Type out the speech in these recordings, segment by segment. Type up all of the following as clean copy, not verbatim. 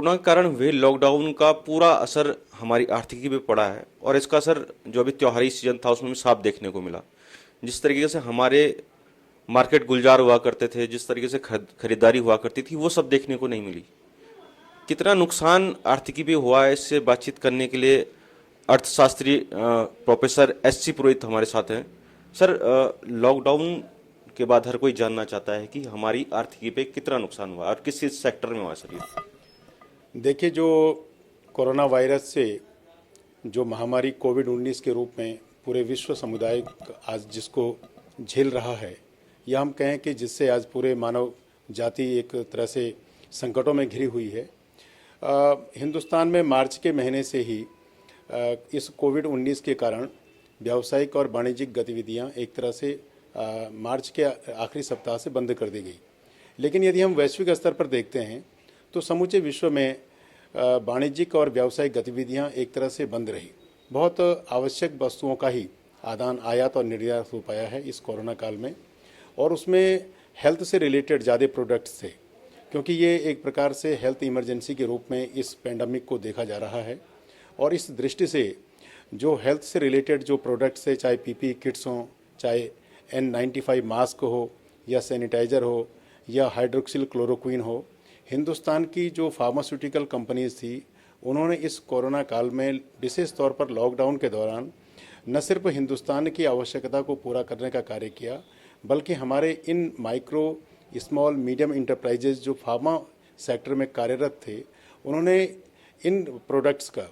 Corona के कारण हुए लॉकडाउन का पूरा असर हमारी आर्थिकी पे पड़ा है और इसका असर जो अभी त्योहारी सीजन था उसमें भी साफ देखने को मिला। जिस तरीके से हमारे मार्केट गुलजार हुआ करते थे, जिस तरीके से खरीदारी हुआ करती थी, वो सब देखने को नहीं मिली। कितना नुकसान आर्थिकी पे हुआ है, इससे बातचीत करने के लिए अर्थशास्त्री प्रोफेसर एस सी पुरोहित हमारे साथ हैं। सर, लॉकडाउन के बाद हर कोई जानना चाहता है कि हमारी आर्थिकी पे कितना नुकसान हुआ और किस किस सेक्टर में हुआ सर ये। देखिए, जो कोरोना वायरस से जो महामारी कोविड-19 के रूप में पूरे विश्व समुदाय आज जिसको झेल रहा है, या हम कहें कि जिससे आज पूरे मानव जाति एक तरह से संकटों में घिरी हुई है। हिंदुस्तान में मार्च के महीने से ही इस कोविड-19 के कारण व्यावसायिक और वाणिज्यिक गतिविधियां एक तरह से मार्च के आखिरी सप्ताह से बंद कर दी गई। लेकिन यदि हम वैश्विक स्तर पर देखते हैं तो समूचे विश्व में वाणिज्यिक और व्यावसायिक गतिविधियां एक तरह से बंद रही। बहुत आवश्यक वस्तुओं का ही आदान आयात और निर्यात हो पाया है इस कोरोना काल में, और उसमें हेल्थ से रिलेटेड ज़्यादा प्रोडक्ट्स थे, क्योंकि ये एक प्रकार से हेल्थ इमरजेंसी के रूप में इस पेंडेमिक को देखा जा रहा है। और इस दृष्टि से जो हेल्थ से रिलेटेड जो प्रोडक्ट्स है, चाहे पीपी किट्स हों, चाहे N95 मास्क हो, या सैनिटाइज़र हो, या हाइड्रोक्सिल क्लोरोक्विन हो, हिंदुस्तान की जो फार्मास्यूटिकल कंपनीज थी उन्होंने इस कोरोना काल में विशेष तौर पर लॉकडाउन के दौरान न सिर्फ हिंदुस्तान की आवश्यकता को पूरा करने का कार्य किया, बल्कि हमारे इन माइक्रो स्मॉल मीडियम इंटरप्राइजेज जो फार्मा सेक्टर में कार्यरत थे, उन्होंने इन प्रोडक्ट्स का,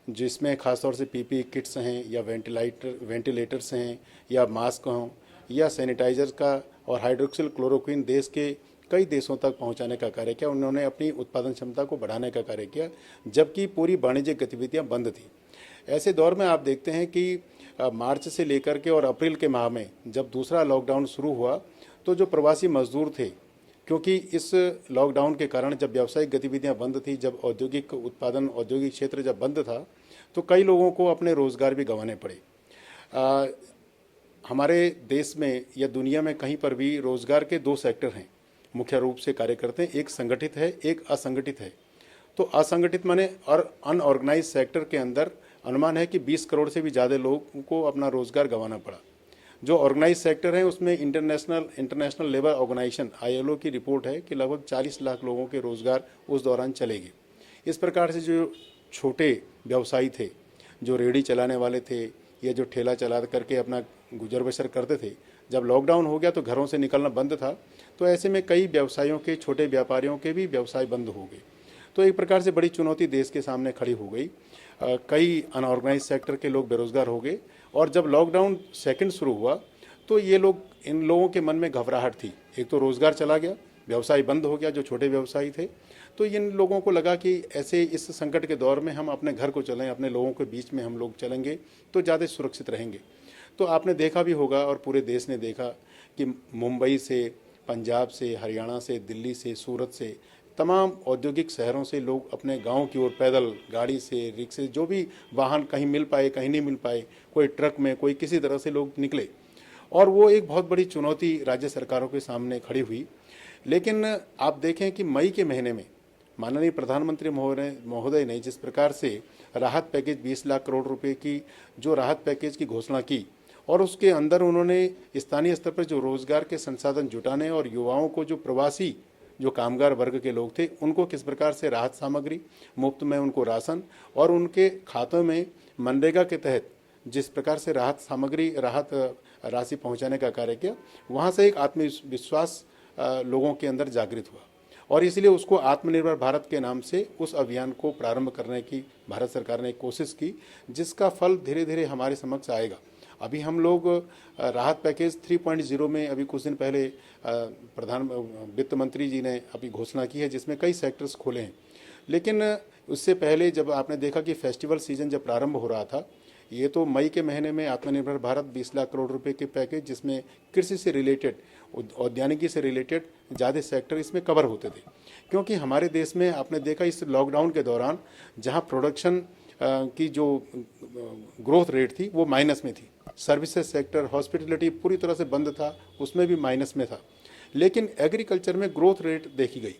जिसमें खासतौर से पीपी किट्स हैं, या वेंटिलेटर्स हैं, या मास्क हों, या सैनिटाइजर का और हाइड्रोक्सिल क्लोरोक्विन देश के कई देशों तक पहुंचाने का कार्य किया। उन्होंने अपनी उत्पादन क्षमता को बढ़ाने का कार्य किया, जबकि पूरी वाणिज्यिक गतिविधियां बंद थी। ऐसे दौर में आप देखते हैं कि मार्च से लेकर के और अप्रैल के माह में जब दूसरा लॉकडाउन शुरू हुआ, तो जो प्रवासी मजदूर थे, क्योंकि इस लॉकडाउन के कारण जब व्यावसायिक गतिविधियां बंद थी, जब औद्योगिक उत्पादन, औद्योगिक क्षेत्र जब बंद था, तो कई लोगों को अपने रोजगार भी गंवाने पड़े। हमारे देश में या दुनिया में कहीं पर भी रोजगार के दो सेक्टर हैं, मुख्य रूप से कार्य करते हैं। एक संगठित है, एक असंगठित है। तो असंगठित माने और अनऑर्गेनाइज सेक्टर के अंदर अनुमान है कि 20 करोड़ से भी ज़्यादा लोगों को अपना रोजगार गंवाना पड़ा। जो ऑर्गेनाइज सेक्टर है उसमें इंटरनेशनल लेबर ऑर्गेनाइजेशन ILO की रिपोर्ट है कि लगभग 40 लाख लोगों के रोजगार उस दौरान चलेंगे। इस प्रकार से जो छोटे व्यवसायी थे, जो रेहड़ी चलाने वाले थे, या जो ठेला चला करके अपना गुजर बसर करते थे, जब लॉकडाउन हो गया तो घरों से निकलना बंद था, तो ऐसे में कई व्यवसायों के, छोटे व्यापारियों के भी व्यवसाय बंद हो गए। तो एक प्रकार से बड़ी चुनौती देश के सामने खड़ी हो गई। कई अनऑर्गेनाइज सेक्टर के लोग बेरोजगार हो गए, और जब लॉकडाउन सेकंड शुरू हुआ तो इन लोगों के मन में घबराहट थी। एक तो रोजगार चला गया, व्यवसाय बंद हो गया, जो छोटे व्यवसायी थे, तो इन लोगों को लगा कि ऐसे इस संकट के दौर में हम अपने घर को चलें, अपने लोगों के बीच में हम लोग चलेंगे तो ज़्यादा सुरक्षित रहेंगे। तो आपने देखा भी होगा और पूरे देश ने देखा कि मुंबई से, पंजाब से, हरियाणा से, दिल्ली से, सूरत से, तमाम औद्योगिक शहरों से लोग अपने गांव की ओर पैदल, गाड़ी से, रिक्शे, जो भी वाहन कहीं मिल पाए, कहीं नहीं मिल पाए, कोई ट्रक में, कोई किसी तरह से लोग निकले, और वो एक बहुत बड़ी चुनौती राज्य सरकारों के सामने खड़ी हुई। लेकिन आप देखें कि मई के महीने में माननीय प्रधानमंत्री महोदय ने जिस प्रकार से राहत पैकेज 20 लाख करोड़ रुपए की जो राहत पैकेज की घोषणा की, और उसके अंदर उन्होंने स्थानीय स्तर पर जो रोजगार के संसाधन जुटाने और युवाओं को, जो प्रवासी जो कामगार वर्ग के लोग थे, उनको किस प्रकार से राहत सामग्री, मुफ्त में उनको राशन, और उनके खातों में मनरेगा के तहत जिस प्रकार से राहत सामग्री, राहत राशि पहुंचाने का कार्य किया, वहां से एक आत्मविश्वास लोगों के अंदर जागृत हुआ, और इसलिए उसको आत्मनिर्भर भारत के नाम से उस अभियान को प्रारंभ करने की भारत सरकार ने कोशिश की, जिसका फल धीरे धीरे हमारे समक्ष आएगा। अभी हम लोग राहत पैकेज 3.0 में अभी कुछ दिन पहले वित्त मंत्री जी ने अभी घोषणा की है, जिसमें कई सेक्टर्स खोले हैं। लेकिन उससे पहले जब आपने देखा कि फेस्टिवल सीजन जब प्रारंभ हो रहा था, ये तो मई के महीने में आत्मनिर्भर भारत 20 लाख करोड़ रुपए के पैकेज, जिसमें कृषि से रिलेटेड, औद्यानिकी से रिलेटेड ज़्यादा सेक्टर इसमें कवर होते थे। क्योंकि हमारे देश में आपने देखा इस लॉकडाउन के दौरान जहाँ प्रोडक्शन की जो ग्रोथ रेट थी वो माइनस में थी। सर्विसेज सेक्टर, हॉस्पिटलिटी पूरी तरह से बंद था, उसमें भी माइनस में था। लेकिन एग्रीकल्चर में ग्रोथ रेट देखी गई।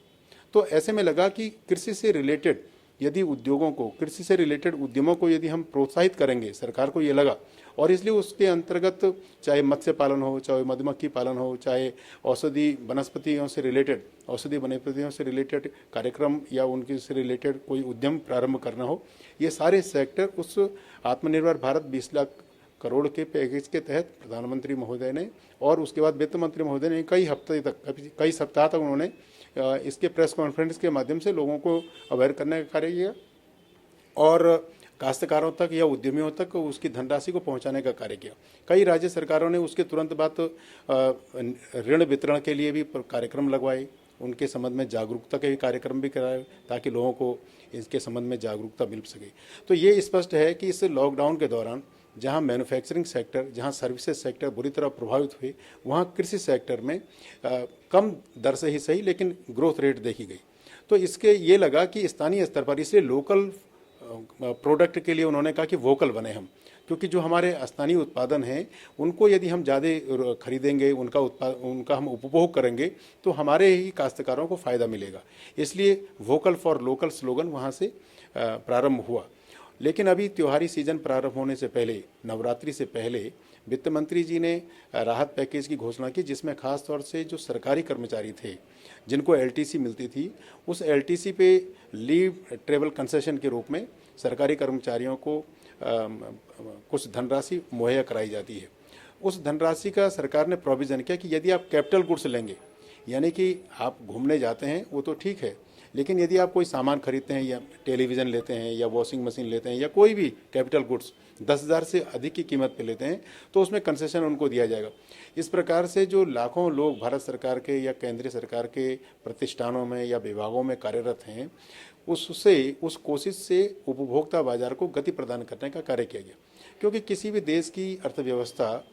तो ऐसे में लगा कि कृषि से रिलेटेड यदि उद्योगों को, कृषि से रिलेटेड उद्यमों को यदि हम प्रोत्साहित करेंगे, सरकार को ये लगा, और इसलिए उसके अंतर्गत चाहे मत्स्य पालन हो, चाहे मधुमक्खी पालन हो, चाहे औषधि वनस्पतियों से रिलेटेड, औषधि वनस्पतियों से रिलेटेड कार्यक्रम या उनके से रिलेटेड कोई उद्यम प्रारंभ करना हो, ये सारे सेक्टर उस आत्मनिर्भर भारत 20 लाख करोड़ के पैकेज के तहत प्रधानमंत्री महोदय ने और उसके बाद वित्त मंत्री महोदय ने कई सप्ताह तक उन्होंने इसके प्रेस कॉन्फ्रेंस के माध्यम से लोगों को अवेयर करने का कार्य किया और काश्तकारों तक या उद्यमियों तक उसकी धनराशि को पहुंचाने का कार्य किया। कई राज्य सरकारों ने उसके तुरंत बाद ऋण वितरण के लिए भी कार्यक्रम लगवाए, उनके संबंध में जागरूकता के भी कार्यक्रम भी कराए ताकि लोगों को इसके संबंध में जागरूकता मिल सके। तो ये स्पष्ट है कि इस लॉकडाउन के दौरान जहां मैन्युफैक्चरिंग सेक्टर, जहां सर्विसेज सेक्टर बुरी तरह प्रभावित हुए, वहां कृषि सेक्टर में कम दर से ही सही लेकिन ग्रोथ रेट देखी गई। तो इसके ये लगा कि स्थानीय स्तर पर, इसलिए लोकल प्रोडक्ट के लिए उन्होंने कहा कि वोकल बने हम, क्योंकि जो हमारे स्थानीय उत्पादन हैं उनको यदि हम ज़्यादा खरीदेंगे, उनका हम उपभोग करेंगे तो हमारे ही काश्तकारों को फ़ायदा मिलेगा। इसलिए वोकल फॉर लोकल स्लोगन वहाँ से प्रारंभ हुआ। लेकिन अभी त्योहारी सीजन प्रारंभ होने से पहले, नवरात्रि से पहले वित्त मंत्री जी ने राहत पैकेज की घोषणा की, जिसमें खास तौर से जो सरकारी कर्मचारी थे जिनको एलटीसी मिलती थी, उस एलटीसी पे लीव ट्रेवल कंसेशन के रूप में सरकारी कर्मचारियों को कुछ धनराशि मुहैया कराई जाती है। उस धनराशि का सरकार ने प्रोविज़न किया कि यदि आप कैपिटल गुड्स लेंगे, यानी कि आप घूमने जाते हैं वो तो ठीक है, लेकिन यदि आप कोई सामान खरीदते हैं या टेलीविज़न लेते हैं या वॉशिंग मशीन लेते हैं या कोई भी कैपिटल गुड्स 10,000 से अधिक की कीमत पे लेते हैं तो उसमें कंसेशन उनको दिया जाएगा। इस प्रकार से जो लाखों लोग भारत सरकार के या केंद्रीय सरकार के प्रतिष्ठानों में या विभागों में कार्यरत हैं, उस कोशिश से उपभोक्ता बाजार को गति प्रदान करने का कार्य किया गया। क्योंकि किसी भी देश की अर्थव्यवस्था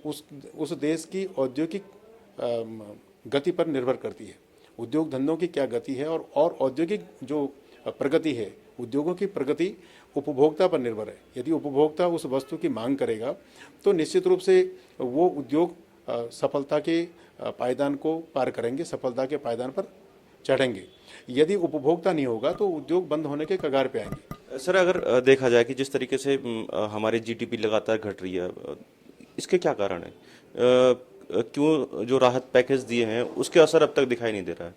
उस देश की औद्योगिक गति पर निर्भर करती है। उद्योग धंधों की क्या गति है और औद्योगिक जो प्रगति है, उद्योगों की प्रगति उपभोक्ता पर निर्भर है। यदि उपभोक्ता उस वस्तु की मांग करेगा तो निश्चित रूप से वो उद्योग सफलता के पायदान को पार करेंगे, सफलता के पायदान पर चढ़ेंगे। यदि उपभोक्ता नहीं होगा तो उद्योग बंद होने के कगार पे आएंगे। सर, अगर देखा जाए कि जिस तरीके से हमारी जीडीपी लगातार घट रही है, इसके क्या कारण है? क्यों जो राहत पैकेज दिए हैं उसके असर अब तक दिखाई नहीं दे रहा है?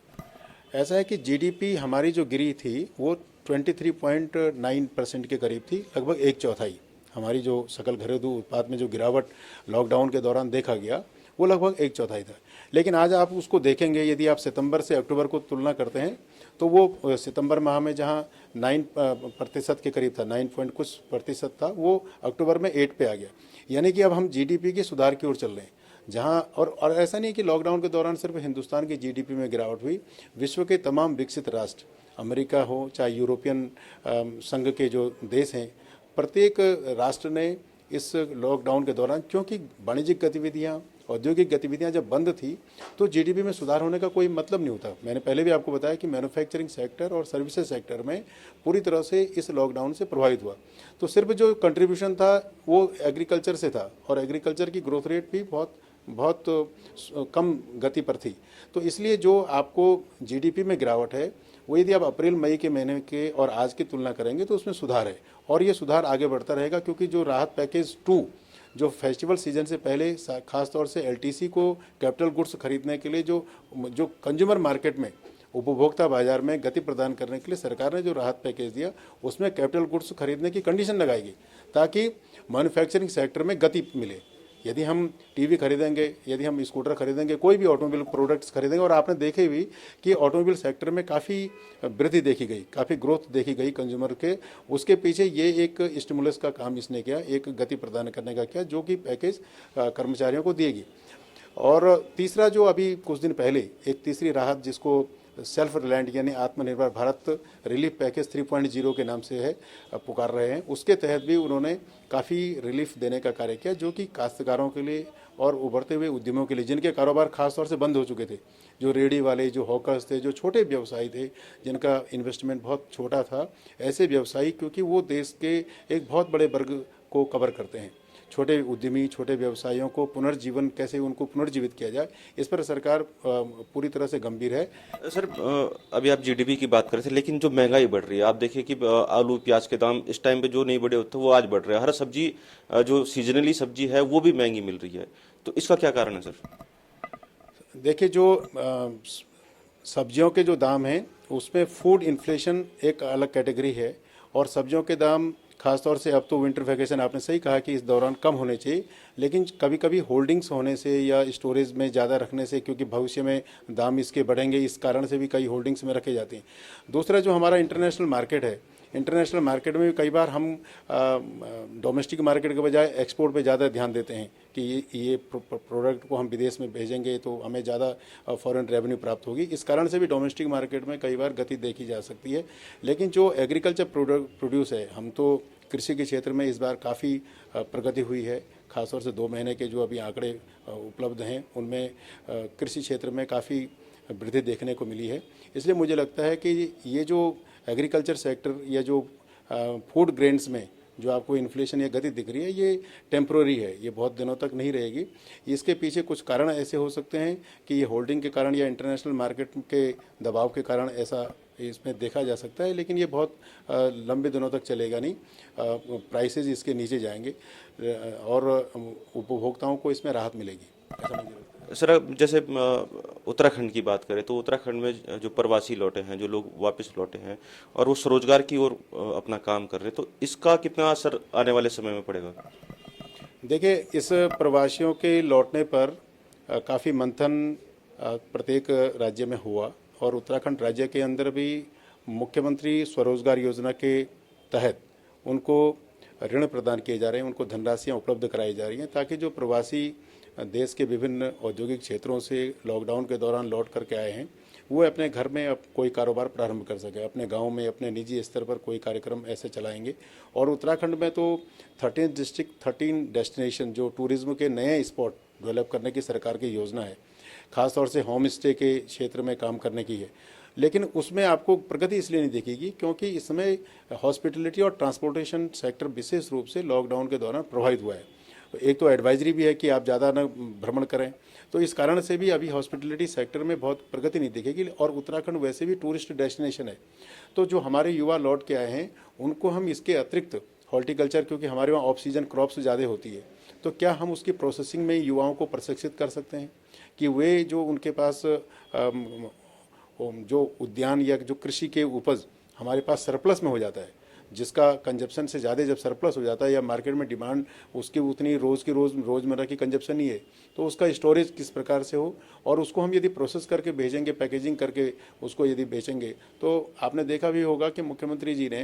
ऐसा है कि जीडीपी हमारी जो गिरी थी वो 23.9% के करीब थी, लगभग एक चौथाई। हमारी जो सकल घरेलू उत्पाद में जो गिरावट लॉकडाउन के दौरान देखा गया वो लगभग एक चौथाई था। लेकिन आज आप उसको देखेंगे, यदि आप सितंबर से अक्टूबर को तुलना करते हैं तो वो सितंबर माह में जहां 9% के करीब था, 9 पॉइंट कुछ प्रतिशत था, वो अक्टूबर में 8 पे आ गया। यानी कि अब हम जीडीपी के सुधार की ओर चल रहे हैं। जहां और ऐसा नहीं कि लॉकडाउन के दौरान सिर्फ हिंदुस्तान की जीडीपी में गिरावट हुई, विश्व के तमाम विकसित राष्ट्र, अमेरिका हो चाहे यूरोपियन संघ के जो देश हैं, प्रत्येक राष्ट्र ने इस लॉकडाउन के दौरान, क्योंकि वाणिज्यिक गतिविधियां, औद्योगिक गतिविधियां जब बंद थी तो जीडीपी में सुधार होने का कोई मतलब नहीं होता। मैंने पहले भी आपको बताया कि मैन्युफैक्चरिंग सेक्टर और सर्विसेज सेक्टर में पूरी तरह से इस लॉकडाउन से प्रभावित हुआ। तो सिर्फ जो कंट्रीब्यूशन था वो एग्रीकल्चर से था और एग्रीकल्चर की ग्रोथ रेट भी बहुत कम गति पर थी। तो इसलिए जो आपको जीडीपी में गिरावट है वो यदि आप अप्रैल मई के महीने के और आज की तुलना करेंगे तो उसमें सुधार है और ये सुधार आगे बढ़ता रहेगा, क्योंकि जो राहत पैकेज 2 जो फेस्टिवल सीजन से पहले खास तौर से एलटीसी को कैपिटल गुड्स खरीदने के लिए जो कंज्यूमर मार्केट में, उपभोक्ता बाजार में गति प्रदान करने के लिए सरकार ने जो राहत पैकेज दिया उसमें कैपिटल गुड्स खरीदने की कंडीशन लगाएगी ताकि मैन्युफैक्चरिंग सेक्टर में गति मिले। यदि हम टीवी खरीदेंगे, यदि हम स्कूटर खरीदेंगे, कोई भी ऑटोमोबाइल प्रोडक्ट्स खरीदेंगे, और आपने देखे भी कि ऑटोमोबाइल सेक्टर में काफ़ी वृद्धि देखी गई, काफ़ी ग्रोथ देखी गई कंज्यूमर के, उसके पीछे ये एक स्टिमुलस का काम इसने किया, एक गति प्रदान करने का किया, जो कि पैकेज कर्मचारियों को दिएगी। और तीसरा जो अभी कुछ दिन पहले एक तीसरी राहत जिसको सेल्फ रिलायंट यानी आत्मनिर्भर भारत रिलीफ पैकेज 3.0 के नाम से है पुकार रहे हैं, उसके तहत भी उन्होंने काफ़ी रिलीफ देने का कार्य किया, जो कि काश्तकारों के लिए और उभरते हुए उद्यमों के लिए, जिनके कारोबार खास तौर से बंद हो चुके थे, जो रेहड़ी वाले, जो हॉकर्स थे, जो छोटे व्यवसायी थे जिनका इन्वेस्टमेंट बहुत छोटा था, ऐसे व्यवसायी, क्योंकि वो देश के एक बहुत बड़े वर्ग को कवर करते हैं, छोटे उद्यमी, छोटे व्यवसायियों को पुनर्जीवन, कैसे उनको पुनर्जीवित किया जाए, इस पर सरकार पूरी तरह से गंभीर है। सर, अभी आप जीडीपी की बात कर रहे थे, लेकिन जो महंगाई बढ़ रही है, आप देखिए कि आलू प्याज के दाम इस टाइम पे जो नहीं बढ़े होते वो आज बढ़ रहे हैं। हर सब्जी, जो सीजनली सब्जी है वो भी महंगी मिल रही है। तो इसका क्या कारण है सर? देखिए, जो सब्जियों के जो दाम हैं उसमें फूड इन्फ्लेशन एक अलग कैटेगरी है, और सब्जियों के दाम खासतौर से अब तो विंटर वैकेशन, आपने सही कहा कि इस दौरान कम होने चाहिए, लेकिन कभी कभी होल्डिंग्स होने से या स्टोरेज में ज़्यादा रखने से, क्योंकि भविष्य में दाम इसके बढ़ेंगे, इस कारण से भी कई होल्डिंग्स में रखे जाते हैं। दूसरा, जो हमारा इंटरनेशनल मार्केट है, इंटरनेशनल मार्केट में भी कई बार हम डोमेस्टिक मार्केट के बजाय एक्सपोर्ट पे ज़्यादा ध्यान देते हैं कि ये प्रोडक्ट को हम विदेश में भेजेंगे तो हमें ज़्यादा फॉरेन रेवेन्यू प्राप्त होगी। इस कारण से भी डोमेस्टिक मार्केट में कई बार गति देखी जा सकती है। लेकिन जो एग्रीकल्चर प्रोड्यूस है, हम तो कृषि के क्षेत्र में इस बार काफ़ी प्रगति हुई है। खासतौर से 2 महीने के जो अभी आंकड़े उपलब्ध हैं उनमें कृषि क्षेत्र में काफ़ी वृद्धि देखने को मिली है। इसलिए मुझे लगता है कि ये जो एग्रीकल्चर सेक्टर या जो फूड ग्रेन्स में जो आपको इन्फ्लेशन या गति दिख रही है, ये टेम्प्रोरी है, ये बहुत दिनों तक नहीं रहेगी। इसके पीछे कुछ कारण ऐसे हो सकते हैं कि ये होल्डिंग के कारण या इंटरनेशनल मार्केट के दबाव के कारण ऐसा इसमें देखा जा सकता है, लेकिन ये बहुत लंबे दिनों तक चलेगा नहीं। प्राइसेस इसके नीचे जाएंगे और उपभोक्ताओं को इसमें राहत मिलेगी, ऐसा मुझे लगता है। सर, अब जैसे उत्तराखंड की बात करें तो उत्तराखंड में जो प्रवासी लौटे हैं, जो लोग वापस लौटे हैं और वो स्वरोजगार की ओर अपना काम कर रहे हैं, तो इसका कितना असर आने वाले समय में पड़ेगा? देखिए, इस प्रवासियों के लौटने पर काफ़ी मंथन प्रत्येक राज्य में हुआ, और उत्तराखंड राज्य के अंदर भी मुख्यमंत्री स्वरोजगार योजना के तहत उनको ऋण प्रदान किए जा रहे हैं, उनको धनराशियाँ उपलब्ध कराई जा रही हैं, ताकि जो प्रवासी देश के विभिन्न औद्योगिक क्षेत्रों से लॉकडाउन के दौरान लौट करके आए हैं, वो अपने घर में अब कोई कारोबार प्रारंभ कर सके, अपने गांव में, अपने निजी स्तर पर कोई कार्यक्रम ऐसे चलाएंगे। और उत्तराखंड में तो 13 डिस्ट्रिक्ट 13 डेस्टिनेशन जो टूरिज्म के नए स्पॉट डेवलप करने की सरकार की योजना है, खासतौर से होम स्टे के क्षेत्र में काम करने की है। लेकिन उसमें आपको प्रगति इसलिए नहीं दिखेगी क्योंकि इस समय हॉस्पिटलिटी और ट्रांसपोर्टेशन सेक्टर विशेष रूप से लॉकडाउन के दौरान प्रभावित हुआ है। एक तो एडवाइजरी भी है कि आप ज़्यादा न भ्रमण करें, तो इस कारण से भी अभी हॉस्पिटलिटी सेक्टर में बहुत प्रगति नहीं दिखेगी। और उत्तराखंड वैसे भी टूरिस्ट डेस्टिनेशन है, तो जो हमारे युवा लौट के आए हैं उनको हम इसके अतिरिक्त हॉर्टिकल्चर, क्योंकि हमारे वहाँ ऑफ सीजन क्रॉप्स ज़्यादा होती है, तो क्या हम उसकी प्रोसेसिंग में युवाओं को प्रशिक्षित कर सकते हैं कि वे जो उनके पास जो उद्यान या जो कृषि के उपज हमारे पास सरप्लस में हो जाता है, जिसका कंजप्शन से ज़्यादा जब सरप्लस हो जाता है या मार्केट में डिमांड उसकी उतनी रोज़मर्रा की कंजप्शन नहीं है, तो उसका स्टोरेज किस प्रकार से हो, और उसको हम यदि प्रोसेस करके भेजेंगे, पैकेजिंग करके उसको यदि बेचेंगे, तो आपने देखा भी होगा कि मुख्यमंत्री जी ने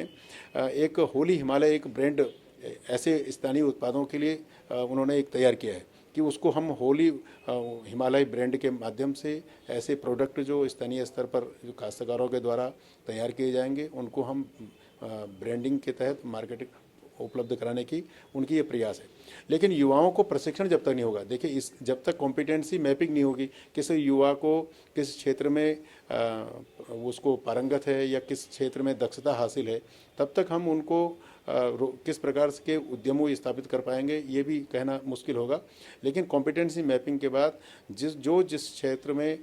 एक होली हिमालय एक ब्रांड ऐसे स्थानीय उत्पादों के लिए उन्होंने एक तैयार किया है कि उसको हम होली हिमालय ब्रांड के माध्यम से ऐसे प्रोडक्ट जो स्थानीय स्तर पर जो काश्तकारों के द्वारा तैयार किए जाएंगे, उनको हम ब्रांडिंग के तहत मार्केटिंग उपलब्ध कराने की उनकी ये प्रयास है। लेकिन युवाओं को प्रशिक्षण जब तक नहीं होगा, देखिए इस जब तक कॉम्पिटेंसी मैपिंग नहीं होगी, किस युवा को किस क्षेत्र में उसको पारंगत है या किस क्षेत्र में दक्षता हासिल है, तब तक हम उनको किस प्रकार के उद्यमों स्थापित कर पाएंगे ये भी कहना मुश्किल होगा। लेकिन कॉम्पिटेंसी मैपिंग के बाद जिस क्षेत्र में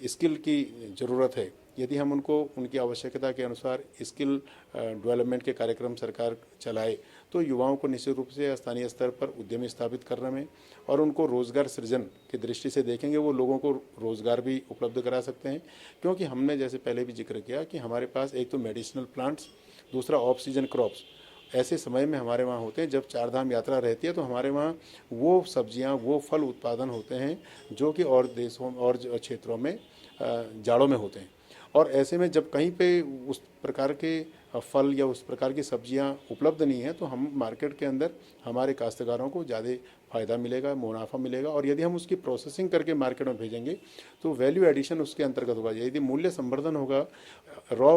स्किल की ज़रूरत है, यदि हम उनको उनकी आवश्यकता के अनुसार स्किल डेवलपमेंट के कार्यक्रम सरकार चलाए, तो युवाओं को निश्चित रूप से स्थानीय स्तर पर उद्यमी स्थापित करने में और उनको रोज़गार सृजन की दृष्टि से देखेंगे, वो लोगों को रोज़गार भी उपलब्ध करा सकते हैं। क्योंकि हमने जैसे पहले भी जिक्र किया कि हमारे पास एक तो मेडिसिनल प्लांट्स, दूसरा ऑफ सीजन क्रॉप्स ऐसे समय में हमारे वहाँ होते हैं जब चारधाम यात्रा रहती है, तो हमारे वहाँ वो सब्जियाँ, वो फल उत्पादन होते हैं जो कि और देशों और क्षेत्रों में जाड़ों में होते हैं। और ऐसे में जब कहीं पे उस प्रकार के फल या उस प्रकार की सब्जियां उपलब्ध नहीं है, तो हम मार्केट के अंदर हमारे काश्तकारों को ज़्यादा फ़ायदा मिलेगा, मुनाफा मिलेगा। और यदि हम उसकी प्रोसेसिंग करके मार्केट में भेजेंगे तो वैल्यू एडिशन उसके अंतर्गत होगा। यदि मूल्य संवर्धन होगा, रॉ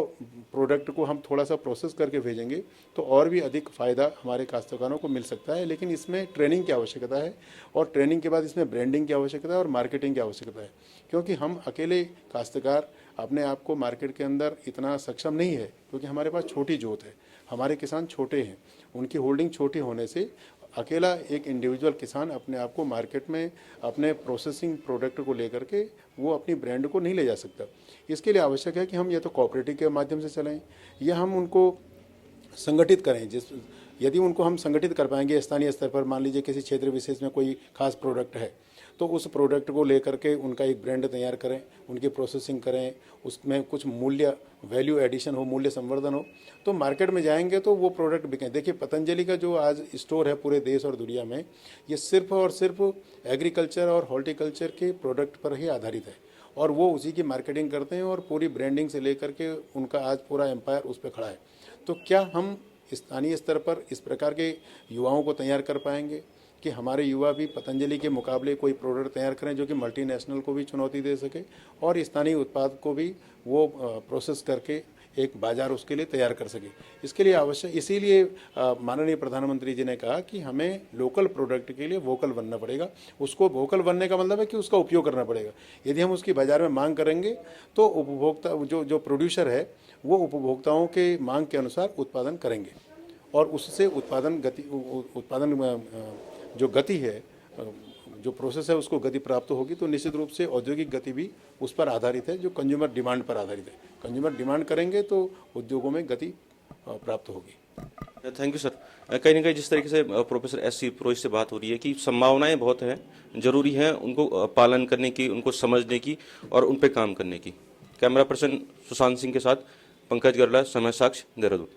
प्रोडक्ट को हम थोड़ा सा प्रोसेस करके भेजेंगे तो और भी अधिक फ़ायदा हमारे काश्तकारों को मिल सकता है। लेकिन इसमें ट्रेनिंग की आवश्यकता है, और ट्रेनिंग के बाद इसमें ब्रांडिंग की आवश्यकता है और मार्केटिंग की आवश्यकता है। क्योंकि हम अकेले काश्तकार अपने आप को मार्केट के अंदर इतना सक्षम नहीं है, क्योंकि हमारे पास छोटी जोत है, हमारे किसान छोटे हैं, उनकी होल्डिंग छोटी होने से अकेला एक इंडिविजुअल किसान अपने आप को मार्केट में अपने प्रोसेसिंग प्रोडक्ट को लेकर के वो अपनी ब्रांड को नहीं ले जा सकता। इसके लिए आवश्यक है कि हम या तो कोऑपरेटिव के माध्यम से चलें या हम उनको संगठित करें। यदि उनको हम संगठित कर पाएंगे स्थानीय स्तर पर, मान लीजिए किसी क्षेत्र विशेष में कोई खास प्रोडक्ट है तो उस प्रोडक्ट को लेकर के उनका एक ब्रांड तैयार करें, उनकी प्रोसेसिंग करें, उसमें कुछ मूल्य वैल्यू एडिशन हो, मूल्य संवर्धन हो, तो मार्केट में जाएंगे तो वो प्रोडक्ट बिकें। देखिए पतंजलि का जो आज स्टोर है पूरे देश और दुनिया में, ये सिर्फ और सिर्फ एग्रीकल्चर और हॉर्टिकल्चर के प्रोडक्ट पर ही आधारित है और वो उसी की मार्केटिंग करते हैं और पूरी ब्रांडिंग से लेकर के उनका आज पूरा एम्पायर उस पर खड़ा है। तो क्या हम स्थानीय स्तर पर इस प्रकार के युवाओं को तैयार कर पाएंगे कि हमारे युवा भी पतंजलि के मुकाबले कोई प्रोडक्ट तैयार करें जो कि मल्टीनेशनल को भी चुनौती दे सके और स्थानीय उत्पाद को भी वो प्रोसेस करके एक बाजार उसके लिए तैयार कर सके। इसके लिए आवश्यक, इसीलिए माननीय प्रधानमंत्री जी ने कहा कि हमें लोकल प्रोडक्ट के लिए वोकल बनना पड़ेगा। उसको वोकल बनने का मतलब है कि उसका उपयोग करना पड़ेगा। यदि हम उसकी बाजार में मांग करेंगे तो उपभोक्ता जो प्रोड्यूसर है वो उपभोक्ताओं के मांग के अनुसार उत्पादन करेंगे और उससे उत्पादन जो गति है, जो प्रोसेस है उसको गति प्राप्त होगी। तो निश्चित रूप से औद्योगिक गति भी उस पर आधारित है जो कंज्यूमर डिमांड पर आधारित है। कंज्यूमर डिमांड करेंगे तो उद्योगों में गति प्राप्त होगी। Thank you sir. कहीं ना कहीं जिस तरीके से प्रोफेसर एस.सी. पुरोहित से बात हो रही है कि संभावनाएं बहुत हैं, जरूरी है उनको पालन करने की, उनको समझने की और उन पर काम करने की। कैमरा पर्सन सुशांत सिंह के साथ पंकज गरला, समय साक्ष्य, देहरादून।